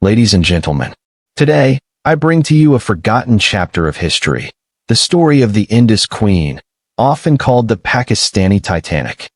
ladies and gentlemen. Today, I bring to you a forgotten chapter of history, the story of the Indus Queen, often called the Pakistani Titanic.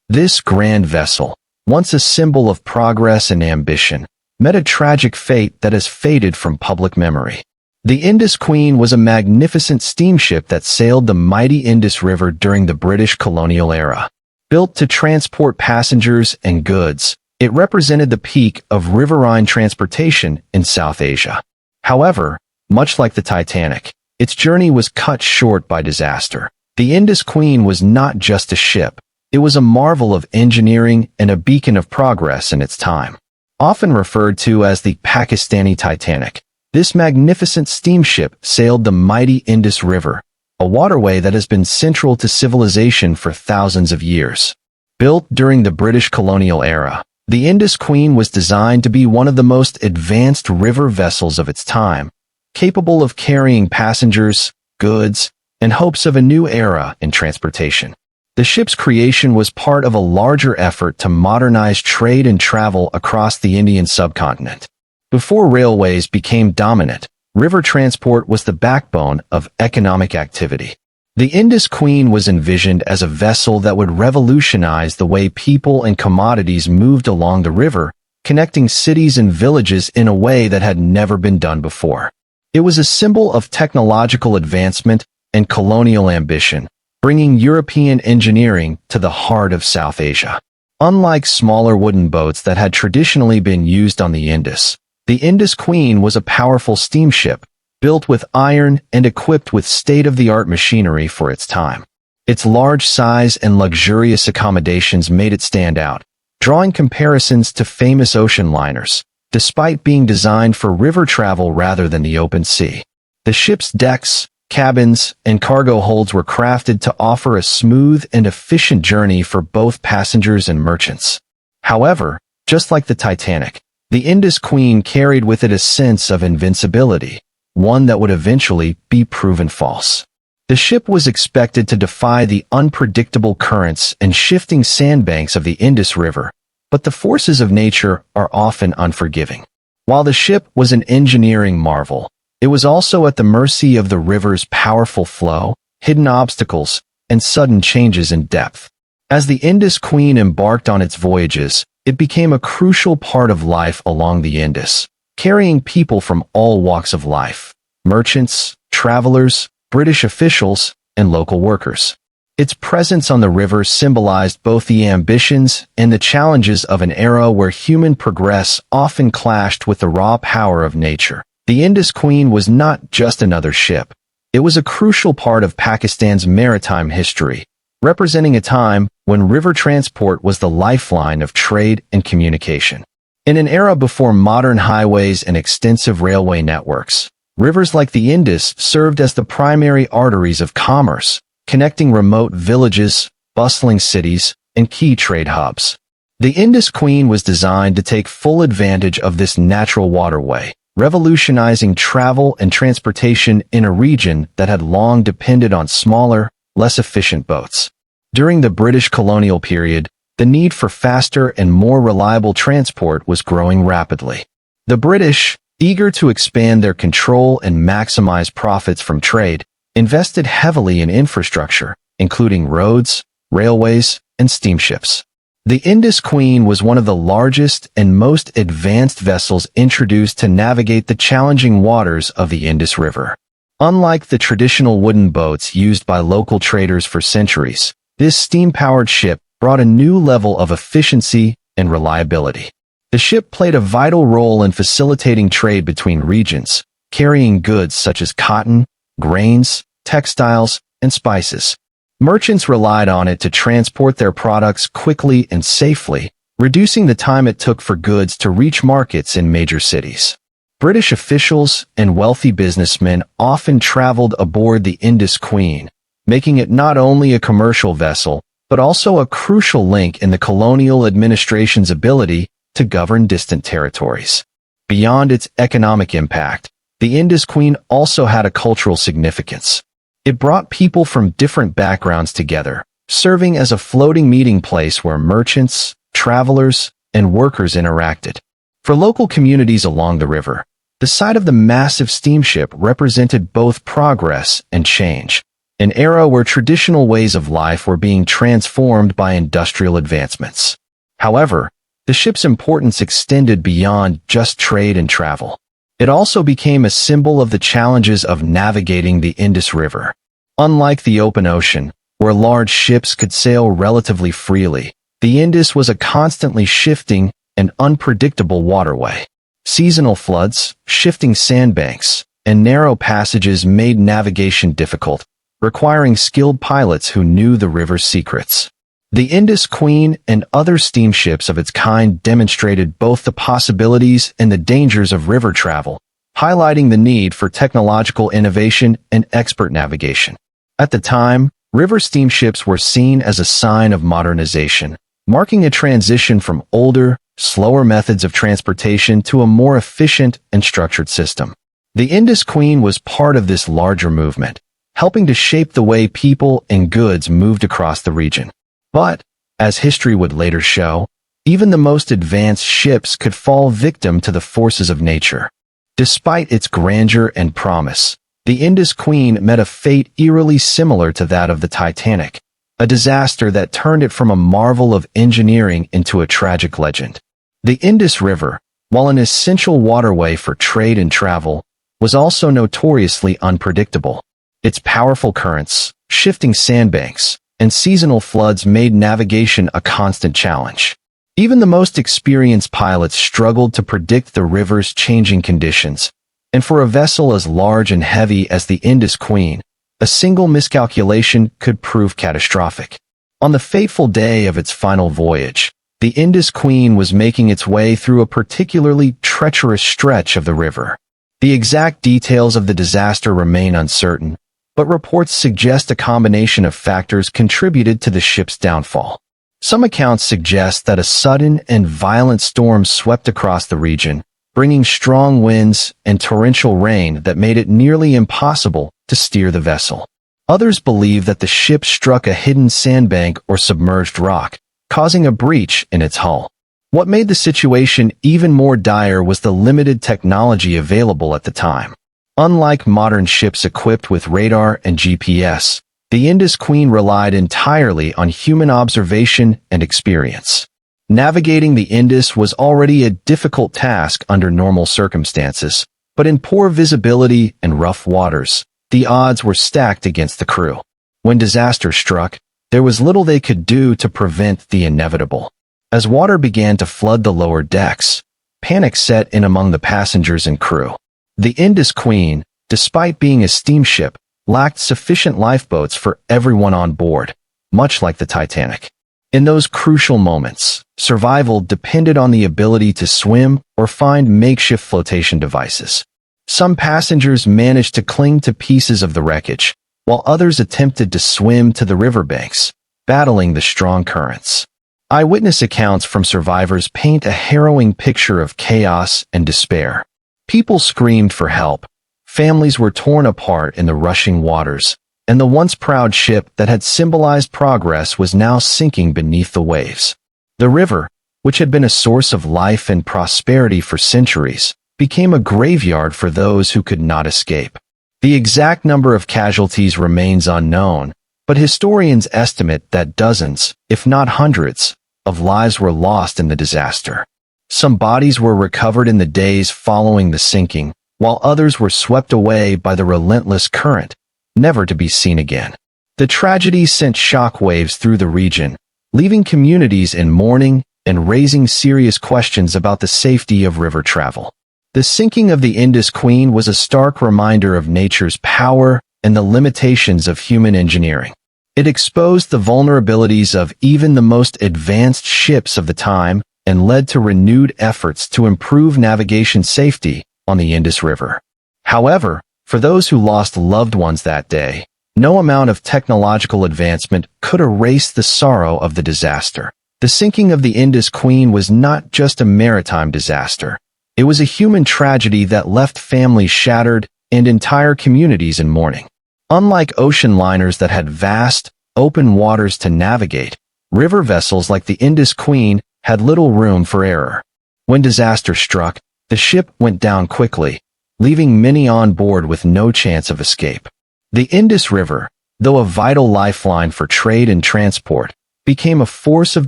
This grand vessel, once a symbol of progress and ambition, met a tragic fate that has faded from public memory. The Indus Queen was a magnificent steamship that sailed the mighty Indus River during the British colonial era. Built to transport passengers and goods, it represented the peak of riverine transportation in South Asia. However, much like the Titanic, its journey was cut short by disaster. The Indus Queen was not just a ship, it was a marvel of engineering and a beacon of progress in its time. Often referred to as the Pakistani Titanic, this magnificent steamship sailed the mighty Indus River, a waterway that has been central to civilization for thousands of years. Built during the British colonial era, the Indus Queen was designed to be one of the most advanced river vessels of its time, capable of carrying passengers, goods, and hopes of a new era in transportation. The ship's creation was part of a larger effort to modernize trade and travel across the Indian subcontinent. Before railways became dominant, river transport was the backbone of economic activity. The Indus Queen was envisioned as a vessel that would revolutionize the way people and commodities moved along the river, connecting cities and villages in a way that had never been done before. It was a symbol of technological advancement and colonial ambition, bringing European engineering to the heart of South Asia. Unlike smaller wooden boats that had traditionally been used on the Indus Queen was a powerful steamship, built with iron and equipped with state-of-the-art machinery for its time. Its large size and luxurious accommodations made it stand out, drawing comparisons to famous ocean liners, despite being designed for river travel rather than the open sea. The ship's decks, cabins, and cargo holds were crafted to offer a smooth and efficient journey for both passengers and merchants. However, just like the Titanic, the Indus Queen carried with it a sense of invincibility, one that would eventually be proven false. The ship was expected to defy the unpredictable currents and shifting sandbanks of the Indus River, but the forces of nature are often unforgiving. While the ship was an engineering marvel, it was also at the mercy of the river's powerful flow, hidden obstacles, and sudden changes in depth. As the Indus Queen embarked on its voyages, it became a crucial part of life along the Indus, carrying people from all walks of life: merchants, travelers, British officials, and local workers. Its presence on the river symbolized both the ambitions and the challenges of an era where human progress often clashed with the raw power of nature. The Indus Queen was not just another ship. It was a crucial part of Pakistan's maritime history, representing a time when river transport was the lifeline of trade and communication. In an era before modern highways and extensive railway networks, rivers like the Indus served as the primary arteries of commerce, connecting remote villages, bustling cities, and key trade hubs. The Indus Queen was designed to take full advantage of this natural waterway, revolutionizing travel and transportation in a region that had long depended on smaller, less efficient boats. During the British colonial period, the need for faster and more reliable transport was growing rapidly. The British, eager to expand their control and maximize profits from trade, invested heavily in infrastructure, including roads, railways, and steamships. The Indus Queen was one of the largest and most advanced vessels introduced to navigate the challenging waters of the Indus River. Unlike the traditional wooden boats used by local traders for centuries, this steam-powered ship brought a new level of efficiency and reliability. The ship played a vital role in facilitating trade between regions, carrying goods such as cotton, grains, textiles, and spices. Merchants relied on it to transport their products quickly and safely, reducing the time it took for goods to reach markets in major cities. British officials and wealthy businessmen often traveled aboard the Indus Queen, making it not only a commercial vessel, but also a crucial link in the colonial administration's ability to govern distant territories. Beyond its economic impact, the Indus Queen also had a cultural significance. It brought people from different backgrounds together, serving as a floating meeting place where merchants, travelers, and workers interacted. For local communities along the river, the sight of the massive steamship represented both progress and change, an era where traditional ways of life were being transformed by industrial advancements. However, the ship's importance extended beyond just trade and travel. It also became a symbol of the challenges of navigating the Indus River. Unlike the open ocean, where large ships could sail relatively freely, the Indus was a constantly shifting and unpredictable waterway. Seasonal floods, shifting sandbanks, and narrow passages made navigation difficult, requiring skilled pilots who knew the river's secrets. The Indus Queen and other steamships of its kind demonstrated both the possibilities and the dangers of river travel, highlighting the need for technological innovation and expert navigation. At the time, river steamships were seen as a sign of modernization, marking a transition from older, slower methods of transportation to a more efficient and structured system. The Indus Queen was part of this larger movement, helping to shape the way people and goods moved across the region. But, as history would later show, even the most advanced ships could fall victim to the forces of nature. Despite its grandeur and promise, the Indus Queen met a fate eerily similar to that of the Titanic, a disaster that turned it from a marvel of engineering into a tragic legend. The Indus River, while an essential waterway for trade and travel, was also notoriously unpredictable. Its powerful currents, shifting sandbanks, and seasonal floods made navigation a constant challenge. Even the most experienced pilots struggled to predict the river's changing conditions, and for a vessel as large and heavy as the Indus Queen, a single miscalculation could prove catastrophic. On the fateful day of its final voyage, the Indus Queen was making its way through a particularly treacherous stretch of the river. The exact details of the disaster remain uncertain, but reports suggest a combination of factors contributed to the ship's downfall. Some accounts suggest that a sudden and violent storm swept across the region, bringing strong winds and torrential rain that made it nearly impossible to steer the vessel. Others believe that the ship struck a hidden sandbank or submerged rock, causing a breach in its hull. What made the situation even more dire was the limited technology available at the time. Unlike modern ships equipped with radar and GPS, the Indus Queen relied entirely on human observation and experience. Navigating the Indus was already a difficult task under normal circumstances, but in poor visibility and rough waters, the odds were stacked against the crew. When disaster struck, there was little they could do to prevent the inevitable. As water began to flood the lower decks, panic set in among the passengers and crew. The Indus Queen, despite being a steamship, lacked sufficient lifeboats for everyone on board, much like the Titanic. In those crucial moments, survival depended on the ability to swim or find makeshift flotation devices. Some passengers managed to cling to pieces of the wreckage, while others attempted to swim to the riverbanks, battling the strong currents. Eyewitness accounts from survivors paint a harrowing picture of chaos and despair. People screamed for help, families were torn apart in the rushing waters, and the once proud ship that had symbolized progress was now sinking beneath the waves. The river, which had been a source of life and prosperity for centuries, became a graveyard for those who could not escape. The exact number of casualties remains unknown, but historians estimate that dozens, if not hundreds, of lives were lost in the disaster. Some bodies were recovered in the days following the sinking, while others were swept away by the relentless current, never to be seen again. The tragedy sent shockwaves through the region, leaving communities in mourning and raising serious questions about the safety of river travel. The sinking of the Indus Queen was a stark reminder of nature's power and the limitations of human engineering. It exposed the vulnerabilities of even the most advanced ships of the time and led to renewed efforts to improve navigation safety on the Indus River. However, for those who lost loved ones that day, no amount of technological advancement could erase the sorrow of the disaster. The sinking of the Indus Queen was not just a maritime disaster. It was a human tragedy that left families shattered and entire communities in mourning. Unlike ocean liners that had vast, open waters to navigate, river vessels like the Indus Queen had little room for error. When disaster struck, the ship went down quickly, leaving many on board with no chance of escape. The Indus River, though a vital lifeline for trade and transport, became a force of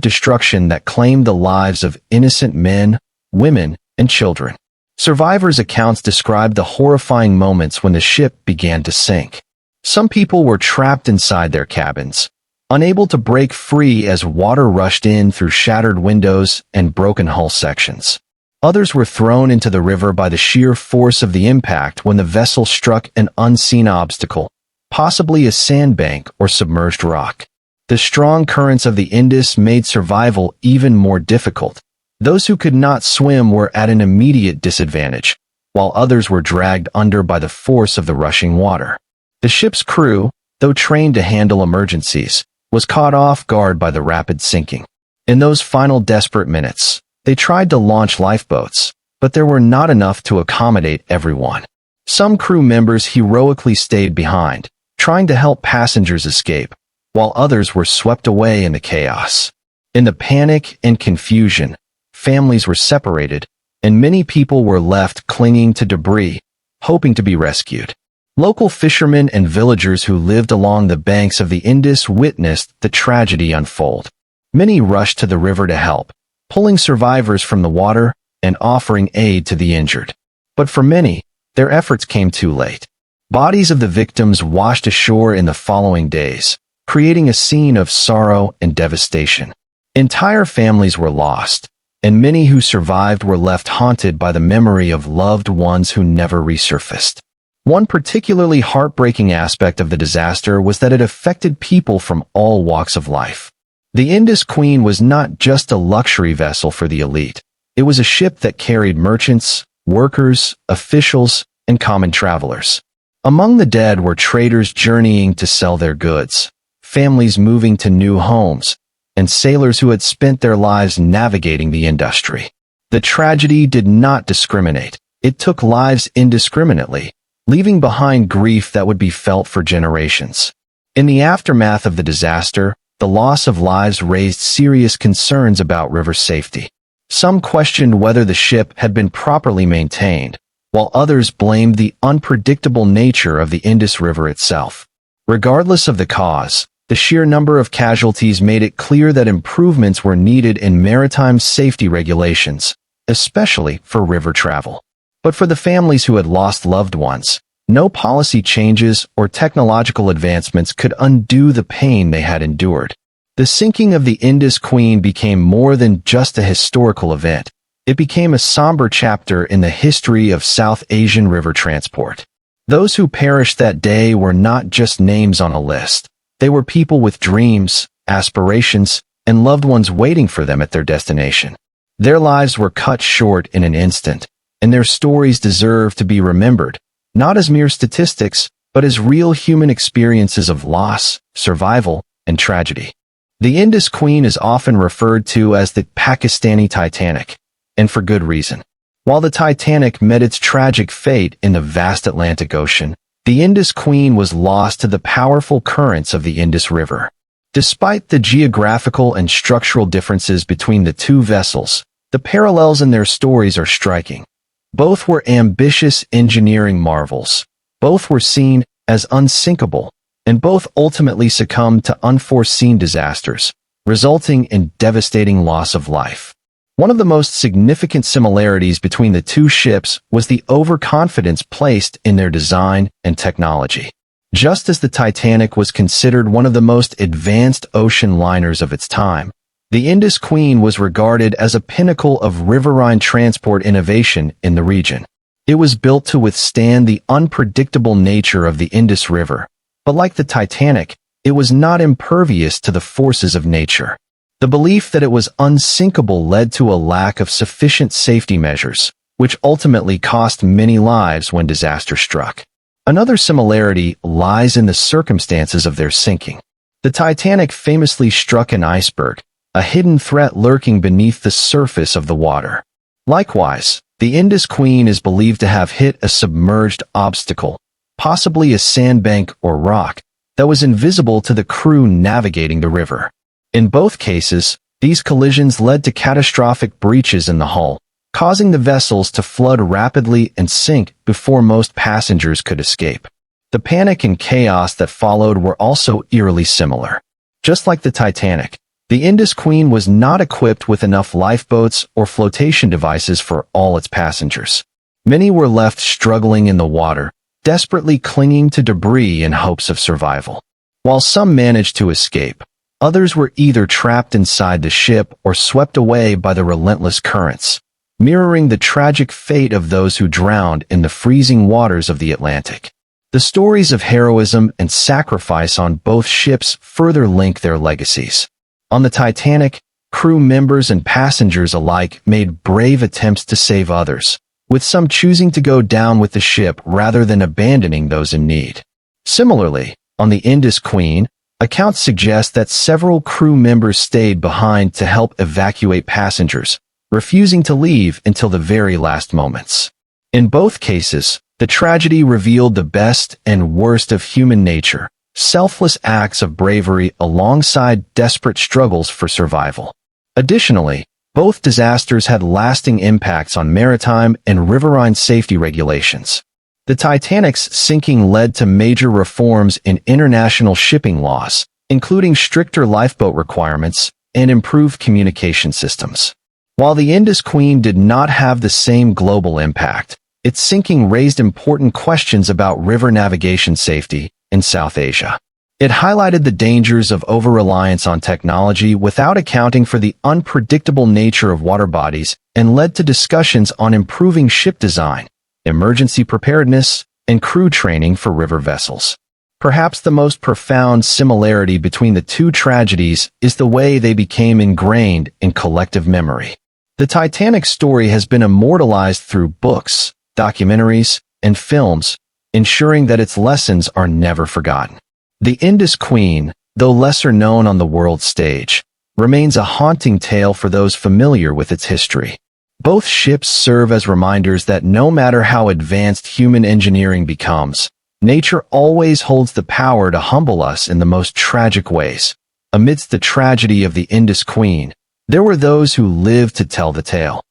destruction that claimed the lives of innocent men, women, and children. Survivors' accounts describe the horrifying moments when the ship began to sink. Some people were trapped inside their cabins, unable to break free as water rushed in through shattered windows and broken hull sections. Others were thrown into the river by the sheer force of the impact when the vessel struck an unseen obstacle, possibly a sandbank or submerged rock. The strong currents of the Indus made survival even more difficult. Those who could not swim were at an immediate disadvantage, while others were dragged under by the force of the rushing water. The ship's crew, though trained to handle emergencies, was caught off guard by the rapid sinking. In those final desperate minutes, they tried to launch lifeboats, but there were not enough to accommodate everyone. Some crew members heroically stayed behind, trying to help passengers escape, while others were swept away in the chaos. In the panic and confusion, families were separated, and many people were left clinging to debris, hoping to be rescued. Local fishermen and villagers who lived along the banks of the Indus witnessed the tragedy unfold. Many rushed to the river to help, pulling survivors from the water and offering aid to the injured. But for many, their efforts came too late. Bodies of the victims washed ashore in the following days, creating a scene of sorrow and devastation. Entire families were lost, and many who survived were left haunted by the memory of loved ones who never resurfaced. One particularly heartbreaking aspect of the disaster was that it affected people from all walks of life. The Indus Queen was not just a luxury vessel for the elite. It was a ship that carried merchants, workers, officials, and common travelers. Among the dead were traders journeying to sell their goods, families moving to new homes, and sailors who had spent their lives navigating the industry. The tragedy did not discriminate. It took lives indiscriminately, leaving behind grief that would be felt for generations. In the aftermath of the disaster, the loss of lives raised serious concerns about river safety. Some questioned whether the ship had been properly maintained, while others blamed the unpredictable nature of the Indus River itself. Regardless of the cause, the sheer number of casualties made it clear that improvements were needed in maritime safety regulations, especially for river travel. But for the families who had lost loved ones, no policy changes or technological advancements could undo the pain they had endured. The sinking of the Indus Queen became more than just a historical event. It became a somber chapter in the history of South Asian river transport. Those who perished that day were not just names on a list. They were people with dreams, aspirations, and loved ones waiting for them at their destination. Their lives were cut short in an instant, and their stories deserve to be remembered, not as mere statistics, but as real human experiences of loss, survival, and tragedy. The Indus Queen is often referred to as the Pakistani Titanic, and for good reason. While the Titanic met its tragic fate in the vast Atlantic Ocean, the Indus Queen was lost to the powerful currents of the Indus River. Despite the geographical and structural differences between the two vessels, the parallels in their stories are striking. Both were ambitious engineering marvels. Both were seen as unsinkable, and both ultimately succumbed to unforeseen disasters, resulting in devastating loss of life. One of the most significant similarities between the two ships was the overconfidence placed in their design and technology. Just as the Titanic was considered one of the most advanced ocean liners of its time, the Indus Queen was regarded as a pinnacle of riverine transport innovation in the region. It was built to withstand the unpredictable nature of the Indus River, but like the Titanic, it was not impervious to the forces of nature. The belief that it was unsinkable led to a lack of sufficient safety measures, which ultimately cost many lives when disaster struck. Another similarity lies in the circumstances of their sinking. The Titanic famously struck an iceberg, a hidden threat lurking beneath the surface of the water. Likewise, the Indus Queen is believed to have hit a submerged obstacle, possibly a sandbank or rock, that was invisible to the crew navigating the river. In both cases, these collisions led to catastrophic breaches in the hull, causing the vessels to flood rapidly and sink before most passengers could escape. The panic and chaos that followed were also eerily similar. Just like the Titanic, the Indus Queen was not equipped with enough lifeboats or flotation devices for all its passengers. Many were left struggling in the water, desperately clinging to debris in hopes of survival. While some managed to escape, others were either trapped inside the ship or swept away by the relentless currents, mirroring the tragic fate of those who drowned in the freezing waters of the Atlantic. The stories of heroism and sacrifice on both ships further link their legacies. On the Titanic, crew members and passengers alike made brave attempts to save others, with some choosing to go down with the ship rather than abandoning those in need. Similarly, on the Indus Queen, accounts suggest that several crew members stayed behind to help evacuate passengers, refusing to leave until the very last moments. In both cases, the tragedy revealed the best and worst of human nature, selfless acts of bravery alongside desperate struggles for survival. Additionally, both disasters had lasting impacts on maritime and riverine safety regulations. The Titanic's sinking led to major reforms in international shipping laws, including stricter lifeboat requirements and improved communication systems. While the Indus Queen did not have the same global impact, its sinking raised important questions about river navigation safety in South Asia. It highlighted the dangers of over-reliance on technology without accounting for the unpredictable nature of water bodies and led to discussions on improving ship design, emergency preparedness, and crew training for river vessels. Perhaps the most profound similarity between the two tragedies is the way they became ingrained in collective memory. The Titanic story has been immortalized through books, documentaries, and films, ensuring that its lessons are never forgotten. The Indus Queen, though lesser known on the world stage, remains a haunting tale for those familiar with its history. Both ships serve as reminders that no matter how advanced human engineering becomes, nature always holds the power to humble us in the most tragic ways. Amidst the tragedy of the Indus Queen, there were those who lived to tell the tale.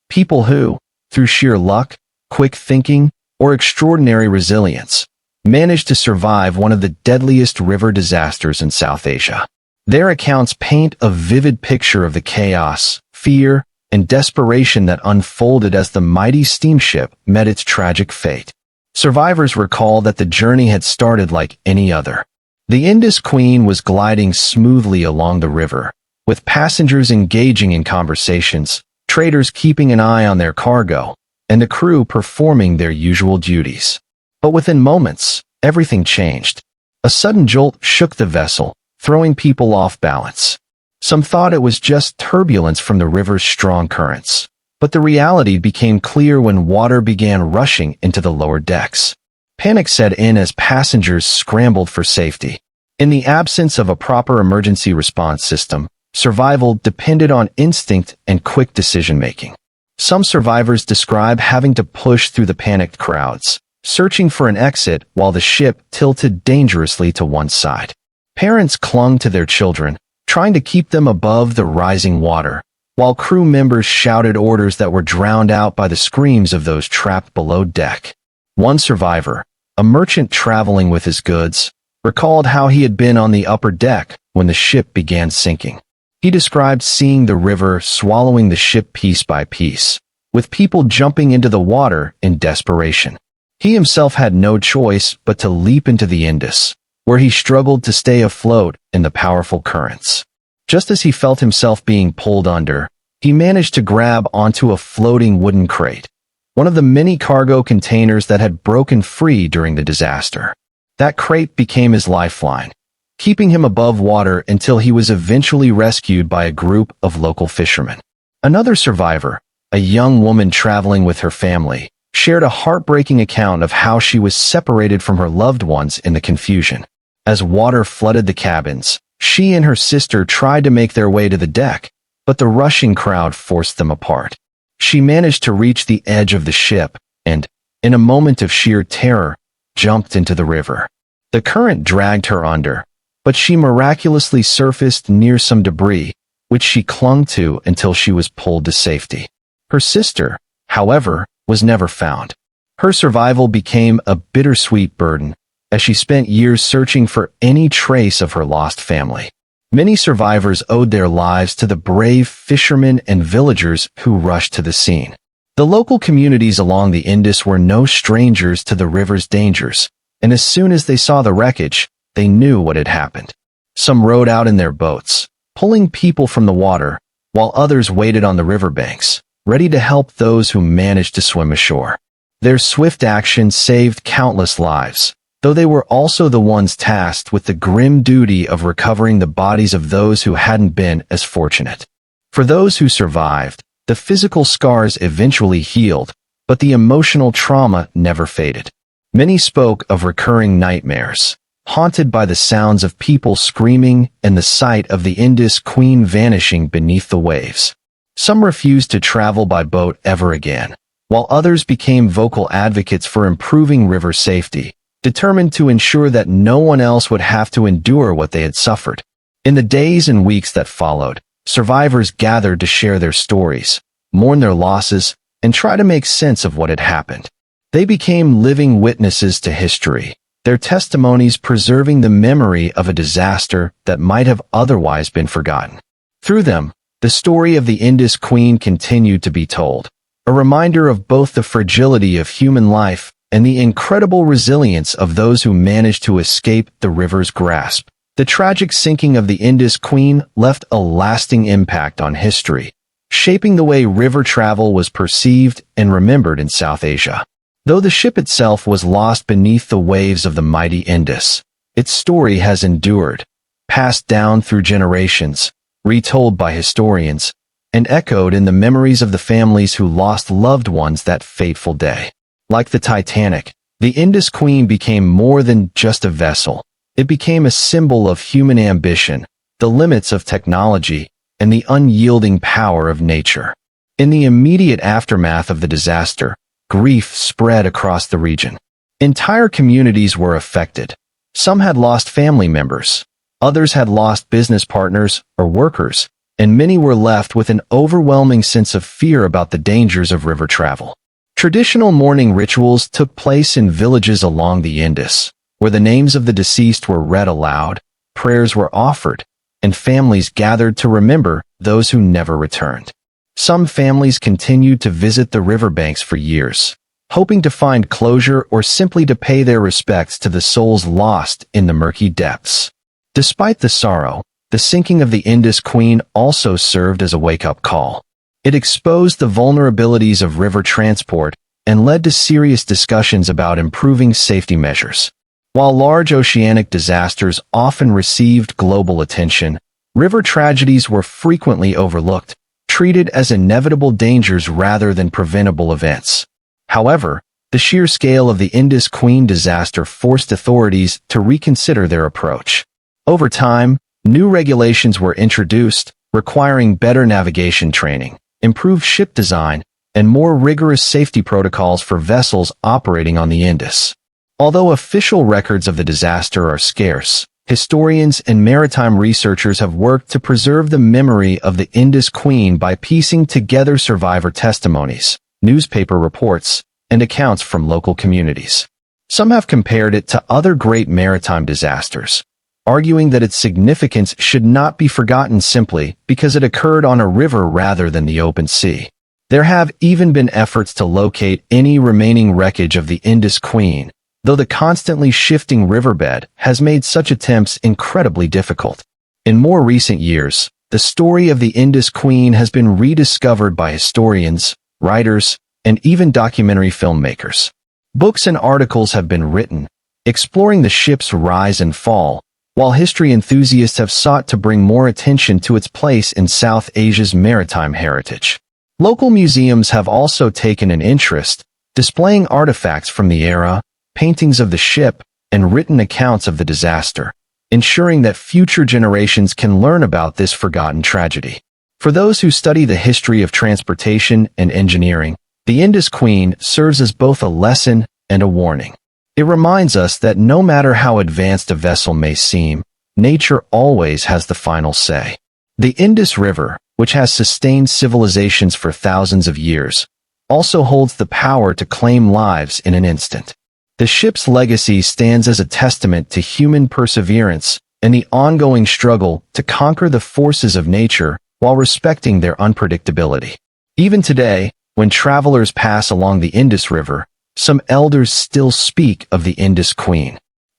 People who, through sheer luck, quick thinking, or extraordinary resilience, managed to survive one of the deadliest river disasters in South Asia. Their accounts paint a vivid picture of the chaos, fear, and desperation that unfolded as the mighty steamship met its tragic fate. Survivors recall that the journey had started like any other. The Indus Queen was gliding smoothly along the river, with passengers engaging in conversations, traders keeping an eye on their cargo, and the crew performing their usual duties. But within moments, everything changed. A sudden jolt shook the vessel, throwing people off balance. Some thought it was just turbulence from the river's strong currents, but the reality became clear when water began rushing into the lower decks. Panic set in as passengers scrambled for safety. In the absence of a proper emergency response system, survival depended on instinct and quick decision-making. Some survivors describe having to push through the panicked crowds, searching for an exit while the ship tilted dangerously to one side. Parents clung to their children, trying to keep them above the rising water, while crew members shouted orders that were drowned out by the screams of those trapped below deck. One survivor, a merchant traveling with his goods, recalled how he had been on the upper deck when the ship began sinking. He described seeing the river swallowing the ship piece by piece, with people jumping into the water in desperation. He himself had no choice but to leap into the Indus, where he struggled to stay afloat in the powerful currents. Just as he felt himself being pulled under, he managed to grab onto a floating wooden crate, one of the many cargo containers that had broken free during the disaster. That crate became his lifeline, keeping him above water until he was eventually rescued by a group of local fishermen. Another survivor, a young woman traveling with her family, shared a heartbreaking account of how she was separated from her loved ones in the confusion. As water flooded the cabins, she and her sister tried to make their way to the deck, but the rushing crowd forced them apart. She managed to reach the edge of the ship and, in a moment of sheer terror, jumped into the river. The current dragged her under, but she miraculously surfaced near some debris, which she clung to until she was pulled to safety. Her sister, however, was never found. Her survival became a bittersweet burden, as she spent years searching for any trace of her lost family. Many survivors owed their lives to the brave fishermen and villagers who rushed to the scene. The local communities along the Indus were no strangers to the river's dangers, and as soon as they saw the wreckage, they knew what had happened. Some rowed out in their boats, pulling people from the water, while others waited on the riverbanks, ready to help those who managed to swim ashore. Their swift action saved countless lives, though they were also the ones tasked with the grim duty of recovering the bodies of those who hadn't been as fortunate. For those who survived, the physical scars eventually healed, but the emotional trauma never faded. Many spoke of recurring nightmares, haunted by the sounds of people screaming and the sight of the Indus Queen vanishing beneath the waves. Some refused to travel by boat ever again, while others became vocal advocates for improving river safety, determined to ensure that no one else would have to endure what they had suffered. In the days and weeks that followed, survivors gathered to share their stories, mourn their losses, and try to make sense of what had happened. They became living witnesses to history, their testimonies preserving the memory of a disaster that might have otherwise been forgotten. Through them, the story of the Indus Queen continued to be told, a reminder of both the fragility of human life and the incredible resilience of those who managed to escape the river's grasp. The tragic sinking of the Indus Queen left a lasting impact on history, shaping the way river travel was perceived and remembered in South Asia. Though the ship itself was lost beneath the waves of the mighty Indus, its story has endured, passed down through generations, retold by historians, and echoed in the memories of the families who lost loved ones that fateful day. Like the Titanic, the Indus Queen became more than just a vessel. It became a symbol of human ambition, the limits of technology, and the unyielding power of nature. In the immediate aftermath of the disaster, grief spread across the region. Entire communities were affected. Some had lost family members, others had lost business partners or workers, and many were left with an overwhelming sense of fear about the dangers of river travel. Traditional mourning rituals took place in villages along the Indus, where the names of the deceased were read aloud, prayers were offered, and families gathered to remember those who never returned. Some families continued to visit the riverbanks for years, hoping to find closure or simply to pay their respects to the souls lost in the murky depths. Despite the sorrow, the sinking of the Indus Queen also served as a wake-up call. It exposed the vulnerabilities of river transport and led to serious discussions about improving safety measures. While large oceanic disasters often received global attention, river tragedies were frequently overlooked, treated as inevitable dangers rather than preventable events. However, the sheer scale of the Indus Queen disaster forced authorities to reconsider their approach. Over time, new regulations were introduced, requiring better navigation training, improved ship design, and more rigorous safety protocols for vessels operating on the Indus. Although official records of the disaster are scarce, historians and maritime researchers have worked to preserve the memory of the Indus Queen by piecing together survivor testimonies, newspaper reports, and accounts from local communities. Some have compared it to other great maritime disasters, arguing that its significance should not be forgotten simply because it occurred on a river rather than the open sea. There have even been efforts to locate any remaining wreckage of the Indus Queen, though the constantly shifting riverbed has made such attempts incredibly difficult. In more recent years, the story of the Indus Queen has been rediscovered by historians, writers, and even documentary filmmakers. Books and articles have been written, exploring the ship's rise and fall, while history enthusiasts have sought to bring more attention to its place in South Asia's maritime heritage. Local museums have also taken an interest, displaying artifacts from the era, paintings of the ship, and written accounts of the disaster, ensuring that future generations can learn about this forgotten tragedy. For those who study the history of transportation and engineering, the Indus Queen serves as both a lesson and a warning. It reminds us that no matter how advanced a vessel may seem, nature always has the final say. The Indus River, which has sustained civilizations for thousands of years, also holds the power to claim lives in an instant. The ship's legacy stands as a testament to human perseverance and the ongoing struggle to conquer the forces of nature while respecting their unpredictability. Even today, when travelers pass along the Indus River, some elders still speak of the Indus Queen.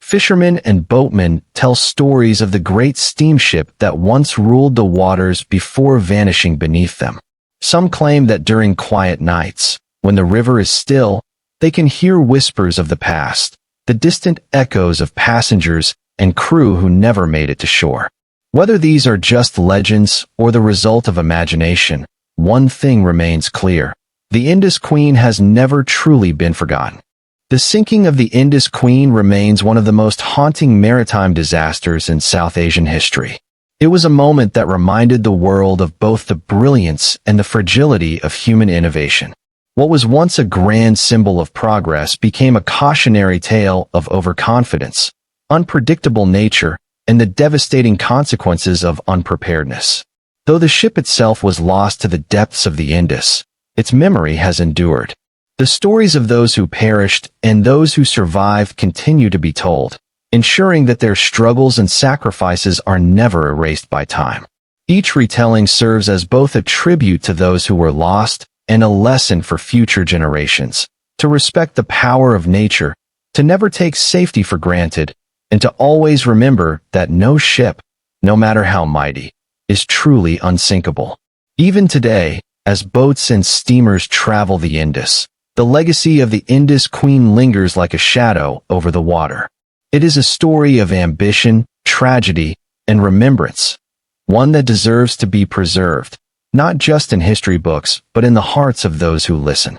Fishermen and boatmen tell stories of the great steamship that once ruled the waters before vanishing beneath them. Some claim that during quiet nights, when the river is still, they can hear whispers of the past, the distant echoes of passengers and crew who never made it to shore. Whether these are just legends or the result of imagination, one thing remains clear. The Indus Queen has never truly been forgotten. The sinking of the Indus Queen remains one of the most haunting maritime disasters in South Asian history. It was a moment that reminded the world of both the brilliance and the fragility of human innovation. What was once a grand symbol of progress became a cautionary tale of overconfidence, unpredictable nature, and the devastating consequences of unpreparedness. Though the ship itself was lost to the depths of the Indus, its memory has endured. The stories of those who perished and those who survived continue to be told, ensuring that their struggles and sacrifices are never erased by time. Each retelling serves as both a tribute to those who were lost and a lesson for future generations, to respect the power of nature, to never take safety for granted, and to always remember that no ship, no matter how mighty, is truly unsinkable. Even today, as boats and steamers travel the Indus, the legacy of the Indus Queen lingers like a shadow over the water. It is a story of ambition, tragedy, and remembrance, one that deserves to be preserved, not just in history books, but in the hearts of those who listen.